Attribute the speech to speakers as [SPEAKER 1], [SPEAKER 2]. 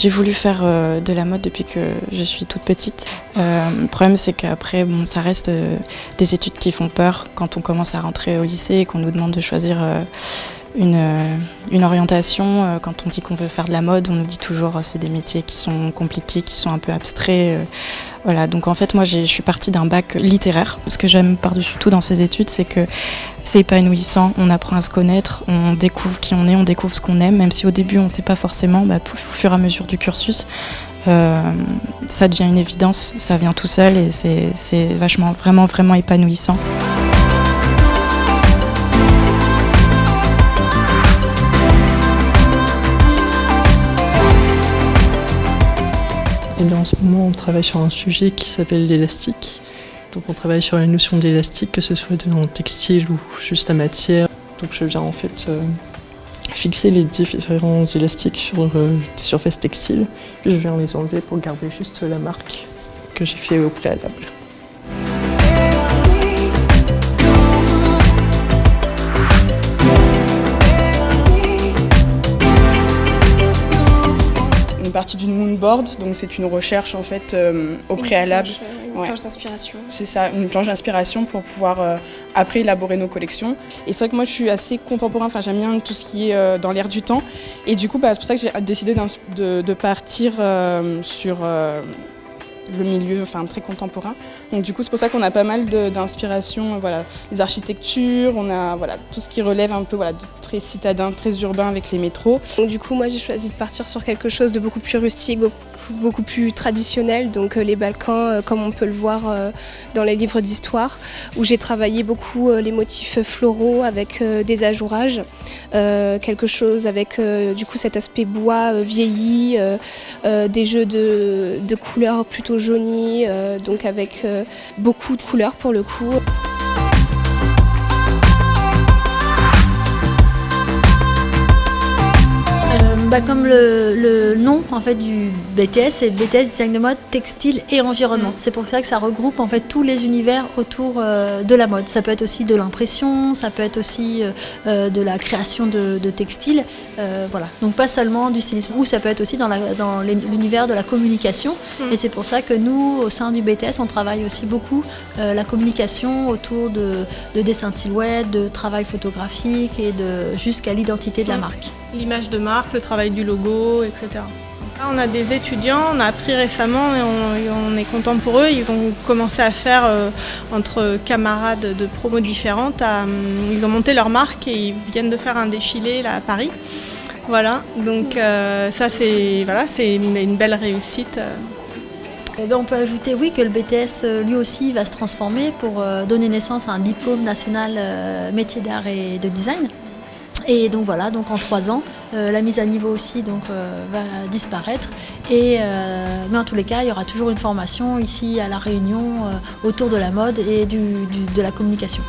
[SPEAKER 1] J'ai voulu faire de la mode depuis que je suis toute petite. Le problème, c'est qu'après, ça reste des études qui font peur quand on commence à rentrer au lycée et qu'on nous demande de choisir une orientation. Quand on dit qu'on veut faire de la mode, on nous dit toujours que c'est des métiers qui sont compliqués, qui sont un peu abstraits. Voilà. Donc en fait, moi, je suis partie d'un bac littéraire. Ce que j'aime par-dessus tout dans ces études, c'est que c'est épanouissant, on apprend à se connaître, on découvre qui on est, on découvre ce qu'on aime, même si au début on ne sait pas forcément, au fur et à mesure du cursus, ça devient une évidence, ça vient tout seul et c'est vachement, vraiment épanouissant.
[SPEAKER 2] Et bien, en ce moment, on travaille sur un sujet qui s'appelle l'élastique. Donc on travaille sur la notion d'élastique, que ce soit dans le textile ou juste la matière. Donc je viens en fait fixer les différents élastiques sur des surfaces textiles. Puis je viens les enlever pour garder juste la marque que j'ai fait au préalable.
[SPEAKER 3] Partie d'une moonboard, donc c'est une recherche en fait au préalable.
[SPEAKER 4] Une planche d'inspiration.
[SPEAKER 3] C'est ça, une planche d'inspiration pour pouvoir après élaborer nos collections. Et c'est vrai que moi je suis assez contemporain, enfin j'aime bien tout ce qui est dans l'air du temps. Et du coup c'est pour ça que j'ai décidé de partir sur le milieu très contemporain. Donc du coup c'est pour ça qu'on a pas mal d'inspiration, voilà, les architectures, on a tout ce qui relève un peu de très citadin, très urbain avec les métros.
[SPEAKER 4] Donc du coup moi j'ai choisi de partir sur quelque chose de beaucoup plus rustique, beaucoup plus traditionnel, donc les Balkans comme on peut le voir dans les livres d'histoire, où j'ai travaillé beaucoup les motifs floraux avec des ajourages, quelque chose avec du coup cet aspect bois vieilli, des jeux de couleurs plutôt jaunies, donc avec beaucoup de couleurs pour le coup.
[SPEAKER 5] Comme le nom en fait du BTS, c'est BTS Design de mode, textile et environnement. C'est pour ça que ça regroupe en fait tous les univers autour de la mode. Ça peut être aussi de l'impression, ça peut être aussi de la création de textiles, voilà. Donc pas seulement du stylisme, ou ça peut être aussi dans l'univers de la communication. Et c'est pour ça que nous, au sein du BTS, on travaille aussi beaucoup la communication autour de dessins de silhouettes, de travail photographique et jusqu'à l'identité de la marque.
[SPEAKER 6] L'image de marque, le travail du logo, etc. Là, on a des étudiants, on a appris récemment et on est content pour eux. Ils ont commencé à faire, entre camarades de promos différentes, ils ont monté leur marque et ils viennent de faire un défilé là, à Paris. Voilà, donc ça c'est une belle réussite.
[SPEAKER 5] On peut ajouter que le BTS lui aussi va se transformer pour donner naissance à un diplôme national métier d'art et de design. Et donc voilà, donc en 3 ans, la mise à niveau aussi va disparaître. Mais en tous les cas, il y aura toujours une formation ici à La Réunion autour de la mode et de la communication.